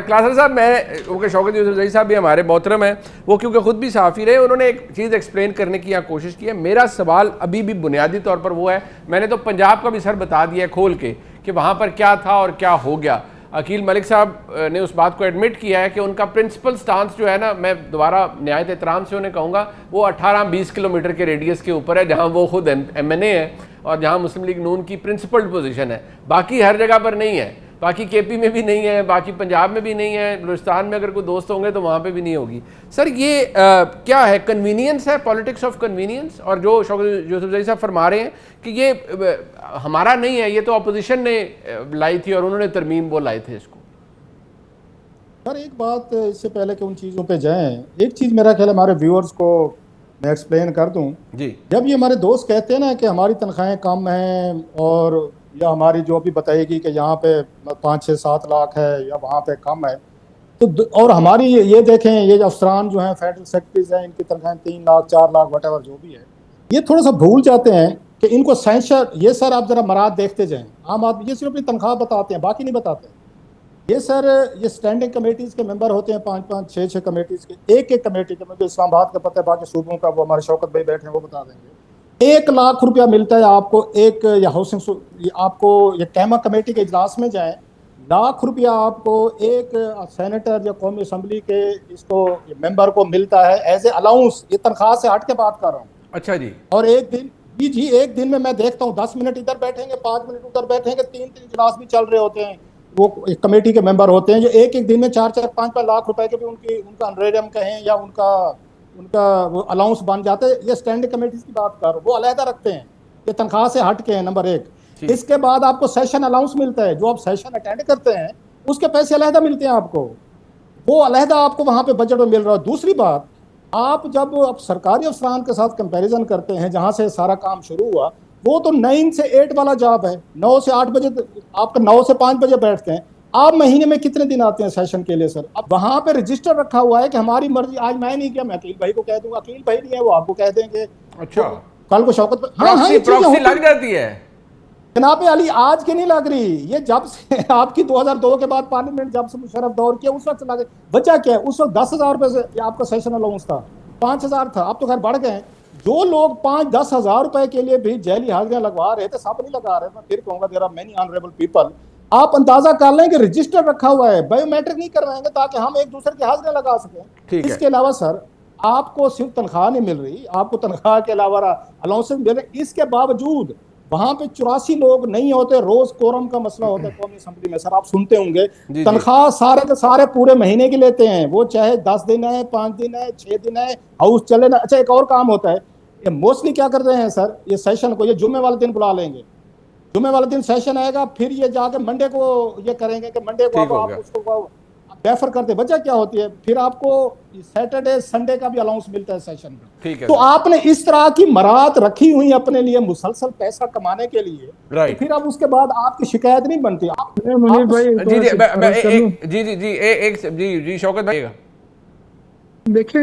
क्लासर साहब, मैं क्योंकि शौकत यूसुफजई साहब भी हमारे मोहतरम हैं, वो क्योंकि खुद भी सहाफ़ी रहे, उन्होंने एक चीज़ एक्सप्लेन करने की यहाँ कोशिश की है। मेरा सवाल अभी भी बुनियादी तौर पर वो है, मैंने तो पंजाब का भी सर बता दिया है खोल के कि वहाँ पर क्या था और क्या हो गया। अकील मलिक साहब ने उस बात को एडमिट किया है कि उनका प्रिंसिपल स्टांस जो है ना, मैं दोबारा निहायत एहतराम से उन्हें कहूँगा, वो 18-20 किलोमीटर के रेडियस के ऊपर है, जहाँ वो खुद MNA है और जहाँ मुस्लिम लीग नून की प्रिंसिपल्ड पोजीशन है। बाकी हर जगह पर नहीं है, बाकी KP में भी नहीं है, बाकी पंजाब में भी नहीं है, बलूचिस्तान में अगर कोई दोस्त होंगे तो वहाँ पे भी नहीं होगी। सर ये क्या है, कन्वीनियंस है, पॉलिटिक्स ऑफ कन्वीनियंस? और जो शौकत यूसुफजई साहब फरमा रहे हैं कि ये हमारा नहीं है, ये तो अपोजिशन ने लाई थी और उन्होंने तरमीम वो लाए थे इसको। सर एक बात, इससे पहले कि उन चीज़ों पे जाएं, एक चीज़ मेरा ख्याल है हमारे व्यूअर्स को मैं एक्सप्लेन कर दूं। जी, जब ये हमारे दोस्त कहते हैं ना कि हमारी तनख्वाहें कम हैं, और या हमारी जो भी बताएगी कि यहाँ पे 5-6-7 लाख है या वहाँ पे कम है, तो और हमारी ये देखें, ये अफसरान जो हैं फेडरल सेक्रेटरीज हैं, इनकी तनख्वाहें 3 लाख 4 लाख वट जो भी है, ये थोड़ा सा भूल जाते हैं कि इनको सेंसर, ये सर आप जरा मराद देखते जाएं। आम आदमी ये सिर्फ अपनी तनख्वाह बताते हैं, बाकी नहीं बताते। ये सर, ये स्टैंडिंग कमेटीज के मेंबर होते हैं, 5-5 6-6 कमेटीज के, एक एक कमेटी के, मुझे इस्लामाबाद का पता है, बाकी सूबों का वो हमारे शौकत भाई बैठे हैं वो बता देंगे। 1 लाख रुपया मिलता है आपको एक, या हाउसिंग, आपको ये कैमा कमेटी के इजलास में जाएं, लाख रुपया आपको एक सेनेटर या कौमी असम्बली के इसको मेंबर को मिलता है एज ए अलाउंस। ये तनख्वाह से हट के बात कर रहा हूँ। अच्छा जी। और एक दिन जी एक दिन में मैं देखता हूँ 10 मिनट इधर बैठेंगे, 5 मिनट उधर बैठेंगे, 3-3 इजलास भी चल रहे होते हैं। वो कमेटी के मेंबर होते हैं जो एक दिन में 4-4 5-5 लाख रुपए के भी उनका अनरेरियम कहें या उनका वो अलाउंस बन जाते हैं। ये स्टैंडिंग कमेटीज की बात कर, वो अलहदा रखते हैं, ये तनख्वाह से हट के हैं, नंबर 1। इसके बाद आपको सेशन अलाउंस मिलता है, जो आप सेशन अटेंड करते हैं उसके पैसे अलहदा मिलते हैं आपको, वो अलहदा आपको वहां पे बजट में मिल रहा है। दूसरी बात, आप जब आप सरकारी अफसरान के साथ कंपैरिजन करते हैं, जहां से सारा काम शुरू हुआ, वो तो 9 से 8 वाला जॉब है, 9 से 8 बजे, आपका 9 से 5 बजे बैठते हैं। आप महीने में कितने दिन आते हैं सेशन के लिए सर? अब वहां पे रजिस्टर रखा हुआ है कि हमारी मर्जी, आज मैं नहीं किया, मैं अकील भाई को कह दूंगा, अकील भाई नहीं है वो आपको कह देंगे। अच्छा, कल को शौकत, प्रॉक्सी लग जाती है जनाब अली, आज की नहीं लग रही, ये जब से आपकी 2002 के बाद पार्लियामेंट जब से मुशर्रफ दौर किया उस वक्त लगे। वजह क्या है? उस वक्त 10,000 रुपए से आपका सेशन अलाउंस था, 5,000 था, अब तो खैर बढ़ गए। जो लोग 5-10 हजार रुपए के लिए भी जैली हाजिरियां लगवा रहे थे, सब नहीं लगा रहे। मैं फिर कहूंगा there are many honourable people. आप अंदाजा कर लें कि रजिस्टर रखा हुआ है, बायोमेट्रिक नहीं करवाएंगे ताकि हम एक दूसरे की हाजिरियां लगा सकें। इसके अलावा सर आपको सिर्फ तनख्वाह नहीं मिल रही, आपको तनख्वाह के अलावा अलाउंसेस मिल रहे। इसके बावजूद वहां पे 84 लोग नहीं होते, रोज कोरम का मसला होता है कौमी असेंबली में, सर आप सुनते होंगे। तनख्वाह सारे के सारे पूरे महीने की लेते हैं, वो चाहे 10 दिन है, 5 दिन है, 6 दिन है, हाउस चले ना। अच्छा, एक और काम होता है, ये मोस्टली क्या कर रहे हैं सर, ये सेशन को ये जुम्मे वाले दिन बुला लेंगे, जुम्मे वाले दिन सेशन आएगा, फिर ये जाके मंडे को ये करेंगे कि मंडे को आप उसको रेफर करते। वजह क्या होती है, फिर आपको सैटरडे संडे का भी अलाउंस मिलता है सेशन में। ठीक है, तो आपने इस तरह की मराहत रखी हुई अपने लिए मुसलसल पैसा कमाने के लिए, तो फिर अब उसके बाद आपकी शिकायत नहीं बनती। जी शौकत भाई, देखिए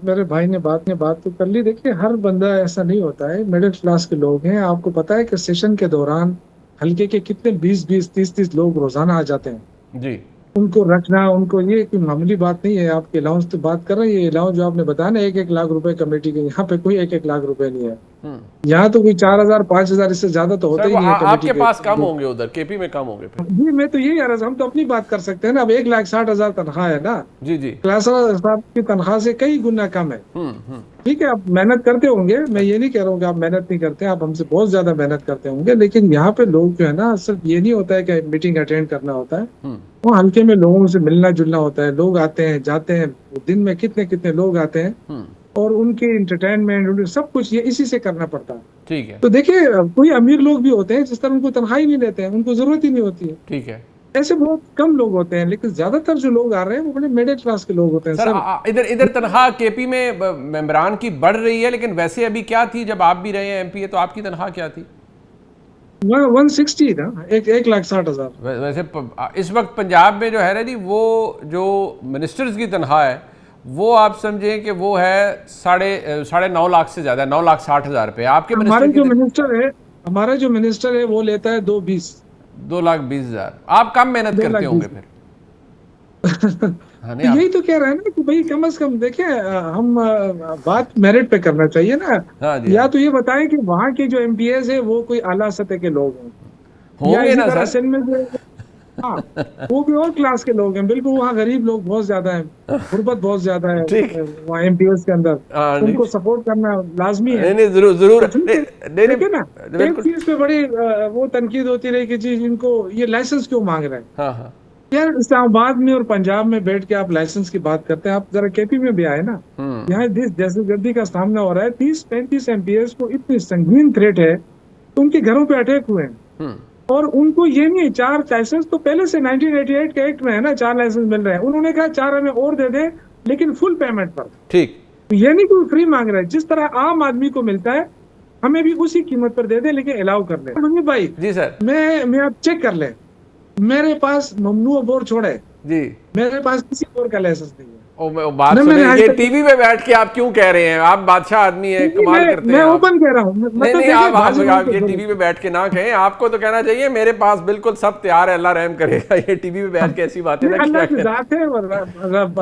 मेरे भाई ने बात तो कर ली। देखिए हर बंदा ऐसा नहीं होता है, मिडिल क्लास के लोग हैं। आपको पता है कि सेशन के दौरान हल्के के कितने 20-20 30-30 लोग रोजाना आ जाते हैं जी। उनको रखना, उनको ये कोई मामूली बात नहीं है। आपके अलाउंस तो बात कर रहे हैं, ये अलाउंस जो आपने बताया ना 1-1 लाख रुपए कमेटी के, यहाँ पे कोई 1-1 लाख रुपए नहीं है। यहाँ तो कोई 4,000 5,000 इससे ज्यादा तो होता ही नहीं है। आपके पास कम होंगे, उधर KP में कम होंगे फिर। जी मैं तो यही कह रहा था, हम तो अपनी बात कर सकते हैं ना। अब 1,60,000 तनख्वाह है ना जी जी, क्लासर साहब की तनख्वाह से कई गुना कम है। ठीक है, आप मेहनत करते होंगे, मैं ये नहीं कह रहा हूँ कि आप मेहनत नहीं करते, आप हमसे बहुत ज्यादा मेहनत करते होंगे। लेकिन यहाँ पे लोग जो है ना, सिर्फ ये नहीं होता है कि मीटिंग अटेंड करना होता है, वो हल्के में लोगों से मिलना जुलना होता है। लोग आते हैं जाते हैं, दिन में कितने कितने लोग आते हैं, और उनके इंटरटेनमेंट सब कुछ ये इसी से करना पड़ता है। ठीक है, तो देखिए कोई अमीर लोग भी होते हैं जिस तरह उनको तनख्वाह ही नहीं देते हैं, उनको जरूरत ही नहीं होती है। ठीक है, ऐसे बहुत कम लोग होते हैं, लेकिन ज्यादातर जो लोग आ रहे हैं वो बड़े मिडिल क्लास के लोग होते हैं। सर इधर तनख्वाह KP में मेंबरान की बढ़ रही है, लेकिन वैसे अभी क्या थी जब आप भी रहे हैं MP है, तो आपकी तनख्वाह क्या थी? 160 था, 1,60,000। वैसे इस वक्त पंजाब में जो है ना जी, वो जो मिनिस्टर्स की तनख्वाह है वो आप समझें कि वो है 9.5 लाख से ज्यादा, 9,60,000 रुपए। आपके हमारा जो मिनिस्टर है वो लेता है 2,20,000। 2,20,000। आप कम मेहनत करते होंगे फिर। हाँ तो नहीं आप यही तो कह रहे हैं ना कि भाई कम से कम देखिए हम बात मेरिट पे करना चाहिए ना। हाँ जी या हाँ तो ये बताएं कि वहाँ के जो एमपीएस है वो कोई आला सतह के लोग हैं, या होंगे इसी ना तरह सर। सिंध में जो, हाँ, वो भी और क्लास के लोग हैं बिल्कुल। वहाँ गरीब लोग बहुत ज्यादा हैं, गुर्बत बहुत ज्यादा है ठीक। वहाँ एमपीएस के अंदर। हाँ नहीं उनको सपोर्ट करना लाजमी है। नहीं नहीं जरूर जरूर तो ठीक नहीं है, नहीं देखिए ना, नहीं, एक बिल्कुल। चीज पे बड़ी वो तनकीद होती रही कि जी इनको ये लाइसेंस क्यों मांग रहे हैं। हाँ हाँ यार इस्लामाबाद में और पंजाब में बैठ के आप लाइसेंस की बात करते हैं, आप जरा केपी में भी आए ना। यहाँ जिस दहशतगर्दी का सामना हो रहा है, 30-35 एमपीएस को इतनी संगीन थ्रेट है, तो उनके घरों पे अटैक हुए हैं। हम्म और उनको ये नहीं, 4 लाइसेंस तो पहले से 1988 के एक्ट में है ना, 4 लाइसेंस मिल रहे हैं। उन्होंने कहा 4 हमें और दे दे, लेकिन फुल पेमेंट पर। ठीक। तो ये नहीं कोई फ्री मांग रहा है, जिस तरह आम आदमी को मिलता है हमें भी उसी कीमत पर दे दे, लेकिन अलाउ कर ले। मुनीब भाई, जी सर। मैं आप चेक कर ले, मेरे पास ममनू बोर छोड़े, जी मेरे पास किसी और का लाइसेंस नहीं है। ओ बात न सुने, मैंने आज ये तक, टीवी पे बैठ के आप क्यों कह रहे हैं? आप बादशाह आदमी है, नहीं, कमाल करते मैं हैं आप। ओपन कह रहा हूँ, नहीं मतलब नहीं देखिए आप ये टीवी पे बैठ के ना कहें। आपको तो कहना चाहिए मेरे पास बिल्कुल सब तैयार है, अल्लाह रहम करेगा। ये टीवी पे बैठ के ऐसी बातें ना अल्लाह किया की करें। जात है और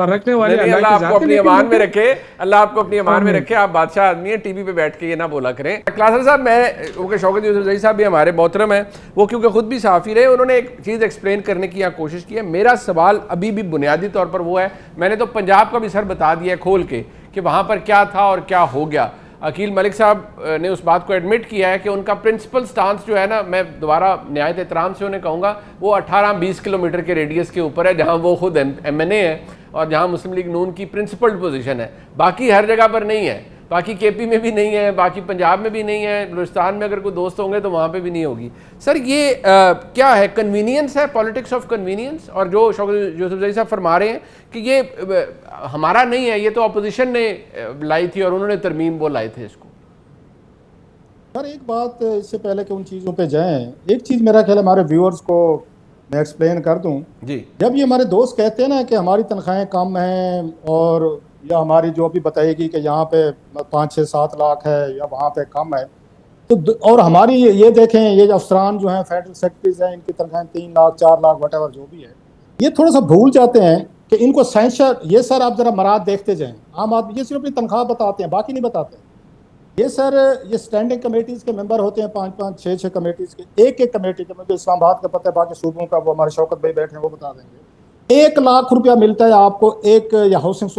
रखने नहीं वाले नहीं अल्लाह अल्लाह की आपको जात है, अपनी लेकिन अमान में देखिए, रखे, अल्लाह आपको अपनी अमान में आमीन। रखे। आप बादशाह आदमी है, टीवी पे बैठ के ये ना बोला करें। क्लासर साहब, मैं क्योंकि शौकत यूसुफ जई साहब भी हमारे मोहतरम हैं, वो क्योंकि खुद भी सहाफ़ी रहे, उन्होंने एक चीज़ एक्सप्लेन करने की यहाँ कोशिश की है। मेरा सवाल अभी भी बुनियादी तौर पर वो है, मैंने तो पंजाब का भी सर बता दिया खोल के कि वहाँ पर क्या था और क्या हो गया। अकील मलिक साहब ने उस बात को एडमिट किया है कि उनका प्रिंसिपल स्टांस जो है ना, मैं दोबारा नहायत एहतराम से उन्हें कहूँगा, वो 18-20 किलोमीटर के रेडियस के ऊपर है, जहाँ वो खुद MNA है और जहाँ मुस्लिम लीग नून की प्रिंसिपल्ड पोजीशन है। बाकी हर जगह पर नहीं है, बाकी केपी में भी नहीं है, बाकी पंजाब में भी नहीं है, बलूचिस्तान में अगर कोई दोस्त होंगे तो वहाँ पे भी नहीं होगी। सर ये क्या है, कन्वीनियंस है, पॉलिटिक्स ऑफ कन्वीनियंस? और जो शौकत यूसुफ जई साहब फरमा रहे हैं कि ये हमारा नहीं है, ये तो अपोजिशन ने लाई थी और उन्होंने तरमीम वो लाए थे इसको। सर एक बात, इससे पहले कि उन चीज़ों पे जाएं, एक चीज़ मेरा ख्याल है हमारे व्यूअर्स को मैं एक्सप्लेन कर दूं। जी जब ये हमारे दोस्त कहते हैं ना कि हमारी तनख्वाहें कम हैं, और या हमारी जो भी बताएगी कि यहाँ पे 5-6-7 लाख है या वहाँ पे कम है, तो और हमारी ये देखें, ये अफसरान जो हैं, फेडरल सेक्रेटरीज हैं, इनकी तनख्वाहें 3 लाख 4 लाख वटेवर जो भी है, ये थोड़ा सा भूल जाते हैं कि इनको सेंसर, ये सर आप जरा मराद देखते जाएं। आम आदमी ये सिर्फ अपनी तनख्वाह बताते हैं, बाकी नहीं बताते। ये सर, ये स्टैंडिंग कमेटीज के मेंबर होते हैं, 5-5 6-6 कमेटीज के, एक कमेटी के, मुझे इस्लामाबाद का पता है, बाकी सूबों का वो हमारे शौकत भाई बैठे हैं वो बता देंगे। 1 लाख रुपया मिलता है आपको एक, या हाउसिंग,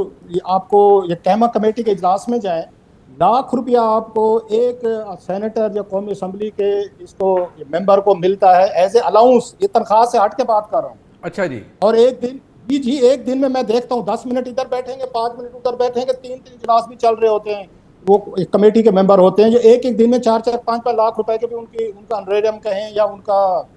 आपको ये कैमा कमेटी के इजलास में जाएं, लाख रुपया आपको एक सेनेटर या कौमी असम्बली के इसको मेंबर को मिलता है एज ए अलाउंस। ये तनख्वाह से हट के बात कर रहा हूँ। अच्छा जी। और एक दिन जी एक दिन में मैं देखता हूँ 10 मिनट इधर बैठेंगे, 5 मिनट उधर बैठेंगे, 3-3 इजलास भी चल रहे होते हैं। वो कमेटी के मेंबर होते हैं जो एक दिन में 4-4 5-5 लाख रुपए के भी उनका अनरेडियम कहें या उनका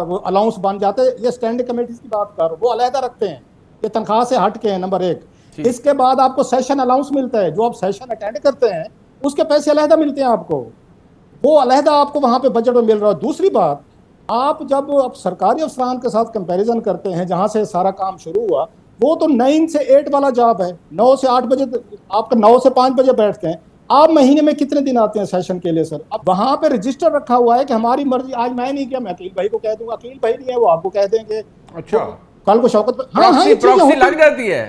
वो अलाउंस बन जाते हैं। ये स्टैंडिंग कमेटीज की बात कर रहा हूँ, वो अलहदा रखते हैं, ये तनख्वाह से हट के हैं, नंबर 1। इसके बाद आपको सेशन अलाउंस मिलता है, जो आप सेशन अटेंड करते हैं उसके पैसे अलहदा मिलते हैं आपको, वो अलहदा आपको वहां पे बजट में मिल रहा है। दूसरी बात, आप जब आप सरकारी अफसरान के साथ कंपैरिजन करते हैं, जहां से सारा काम शुरू हुआ, वो तो 9 से 8 वाला जॉब है, 9 से 8 बजे, आपका 9 से 5 बजे बैठते हैं। आप महीने में कितने दिन आते हैं सेशन के लिए सर? अब वहां पे रजिस्टर रखा हुआ है कि हमारी मर्जी, आज मैं नहीं किया, मैं अकील भाई को कह दूंगा, अकील भाई नहीं है वो आपको कह देंगे, अच्छा, कल को शौकत, प्रॉक्सी लग जाती है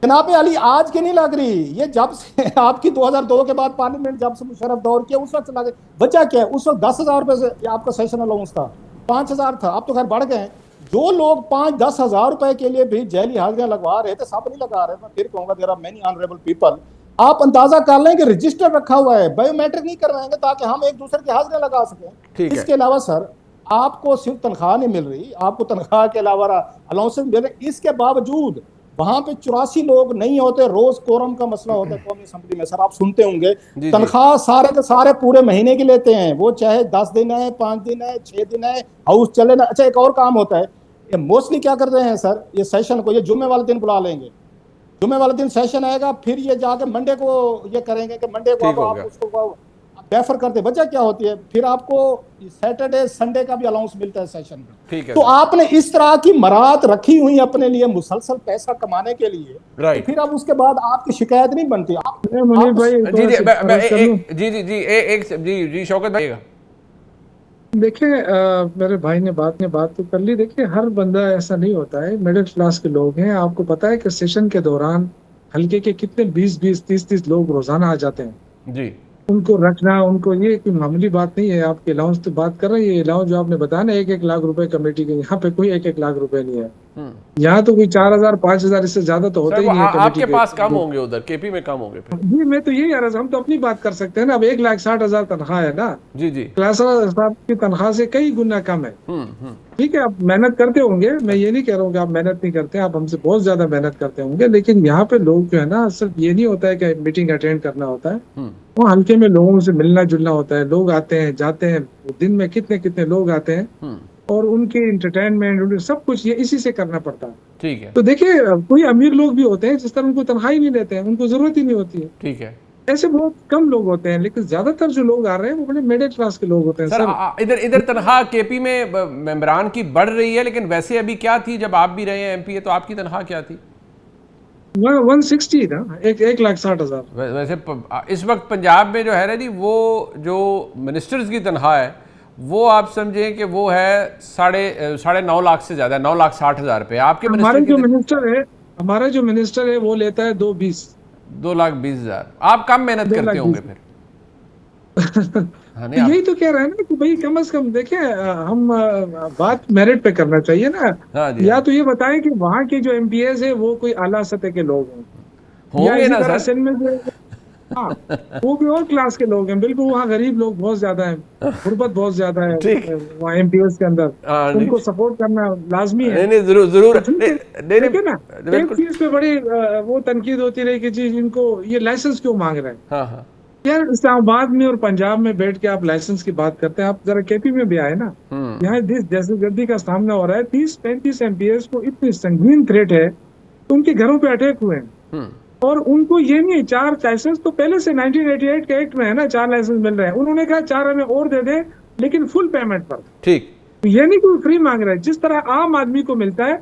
जनाब अली, आज की नहीं लग रही, ये जब से आपकी 2002 के बाद पार्लियामेंट जब से मुशर्रफ दौर किया उस वक्त लगे। वजह क्या है? उस वक्त 10,000 रुपए से आपका सेशन अलाउंस था, 5,000 था, अब तो खैर बढ़ गए। जो लोग 5-10 हजार रुपए के लिए भी जेली हाजिरियां लगवा रहे थे, सब नहीं लगा रहे। मैं फिर कहूंगा there are many honourable people, आप अंदाजा कर लें कि रजिस्टर रखा हुआ है, बायोमेट्रिक नहीं करवाएंगे ताकि हम एक दूसरे की हाजिरियां लगा सकें। इसके अलावा सर आपको सिर्फ तनख्वाह नहीं मिल रही, आपको तनख्वाह के अलावा अलाउंसेस मिल रहे। इसके बावजूद वहां पे 84 लोग नहीं होते, रोज कोरम का मसला होता है कौमी असेंबली में, सर आप सुनते होंगे। तनख्वाह सारे के सारे पूरे महीने की लेते हैं, वो चाहे 10 दिन है, 5 दिन है, 6 दिन है, हाउस चले ना। अच्छा, एक और काम होता है, ये मोस्टली क्या करते हैं सर, ये सेशन को ये जुम्मे वाले दिन बुला लेंगे, जुम्मे वाले दिन सेशन आएगा, फिर ये जाके मंडे को ये करेंगे कि मंडे को आप उसको रेफर करते। वजह क्या होती है, फिर आपको सैटरडे संडे का भी अलाउंस मिलता है सेशन में। ठीक है, तो आपने इस तरह की मराहत रखी हुई अपने लिए मुसलसल पैसा कमाने के लिए, तो फिर अब उसके बाद आपकी शिकायत नहीं बनती। मुनीब भाई जी जी जी जी शौकत भाई, देखिए मेरे भाई ने बात तो कर ली। देखिए हर बंदा ऐसा नहीं होता है, मिडिल क्लास के लोग हैं। आपको पता है कि सेशन के दौरान हल्के के कितने 20-20 30-30 लोग रोजाना आ जाते हैं। जी उनको रखना, उनको ये कोई मामूली बात नहीं है। आपके अलाउंस तो बात कर रहे हैं, ये अलाउंस जो आपने बताया ना 1-1 लाख रुपए कमेटी के, यहाँ पे कोई 1-1 लाख रुपए नहीं है। यहाँ तो कोई 4,000 5,000 इससे ज्यादा तो होते सर, ही वो नहीं है कमेटी आपके के। पास कम होंगे, उधर केपी में कम होंगे फिर। जी मैं तो यही कह रहा था, हम तो अपनी बात कर सकते हैं ना। अब 1,60,000 तनख्वाह है ना, जी जी। क्लासर साहब की तनख्वाह से कई गुना कम है। ठीक है, आप मेहनत करते होंगे, मैं ये नहीं कह रहा हूँ कि आप मेहनत नहीं करते, आप हमसे बहुत ज्यादा मेहनत करते होंगे। लेकिन यहाँ पे लोग जो है ना, सिर्फ ये नहीं होता है कि मीटिंग अटेंड करना होता है, वो हल्के में लोगों से मिलना जुलना होता है। लोग आते हैं जाते हैं, दिन में कितने कितने लोग आते हैं, और उनके इंटरटेनमेंट सब कुछ ये इसी से करना पड़ता है। ठीक है। तो देखिए कोई अमीर लोग भी होते हैं जिस तरह उनको तनख्वाह ही नहीं देते हैं, उनको जरूरत ही नहीं होती है। ठीक है। ऐसे बहुत कम लोग होते हैं, लेकिन ज्यादातर जो लोग आ रहे हैं वो बड़े मिडिल क्लास के लोग होते हैं। सर सर इधर इधर तनख्वाह केपी में मेंबरान की बढ़ रही है, लेकिन वैसे अभी क्या थी जब आप भी रहे हैं एमपी, तो आपकी तनख्वाह क्या थी? 160 था, 1,60,000। वैसे इस वक्त पंजाब में जो है ना जी, वो जो मिनिस्टर्स की तनख्वाह है वो आप समझें कि वो है 9.5 लाख से ज्यादा, 9,60,000 रुपये। आपके हमारा जो मिनिस्टर है वो लेता है 2,20। 2,20,000। आप कम मेहनत करते होंगे फिर। हाँ, तो यही तो कह रहे हैं ना कि भाई कम से कम देखिए, हम बात मेरिट पे करना चाहिए ना। हाँ जी, या तो ये बताएं कि वहाँ के जो एमपीएस है वो कोई आला सतह के लोग हैं, या होंगे इसी ना तरह सर। सिंध में जो, हाँ वो भी और क्लास के लोग हैं। बिल्कुल वहाँ गरीब लोग बहुत ज्यादा हैं, गुर्बत बहुत ज्यादा है ठीक। वहाँ एमपीएस के अंदर। हाँ जी। उनको सपोर्ट करना लाजमी है। नहीं नहीं, जरूर जरूर। तो ठीक है, नहीं देखिए ना, नहीं, एक बिल्कुल। चीज पे बड़ी वो तनकीद होती रही कि जी इनको ये लाइसेंस क्यों मांग रहे हैं। हाँ हाँ। यार इस्लामाबाद में और पंजाब में बैठ के आप लाइसेंस की बात करते हैं, आप जरा केपी में भी आए ना। यहाँ जिस दहशतगर्दी का सामना हो रहा है, 30-35 एमपीएस को इतनी संगीन थ्रेट है, तो उनके घरों पे अटैक हुए हैं। और उनको ये नहीं, 4 लाइसेंस तो पहले से 1988 के एक्ट में है ना, 4 लाइसेंस मिल रहे हैं। उन्होंने कहा 4 हमें और दे दे, लेकिन फुल पेमेंट पर। ठीक। तो ये नहीं कोई फ्री मांग रहा है, जिस तरह आम आदमी को मिलता है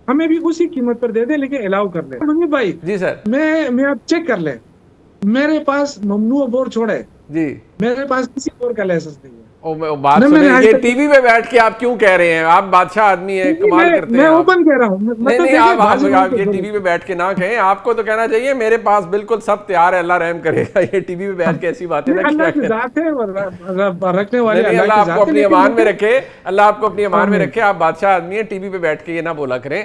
हमें भी उसी कीमत पर दे दे, लेकिन अलाउ कर ले। मंजीत भाई जी सर। मैं आप चेक कर ले, मेरे पास ममनू बोर छोड़े, जी। मेरे पास किसी और का लाइसेंस नहीं है। बात ना सुने, मैंने आज ये तक, टीवी पे बैठ के आप क्यों कह रहे हैं? आप बादशाह आदमी हैं, कमाल करते हैं मैं आप। ओपन कह रहा हूँ। नहीं नहीं, आप ये टीवी पे बैठ के ना कहें। आपको तो कहना चाहिए मेरे पास बिल्कुल सब तैयार है, अल्लाह रहम करेगा। ये टीवी पे बैठ के ऐसी बातें ना अल्लाह की किया जात है, रखने वाले नहीं, अल्लाह अल्लाह की आपको जात है, अपनी लेकिन अमान में रखे, अल्लाह आपको अपनी अमान में आमीन। रखे। आप बादशाह आदमी हैं, टीवी पे बैठ के ये ना बोला करें।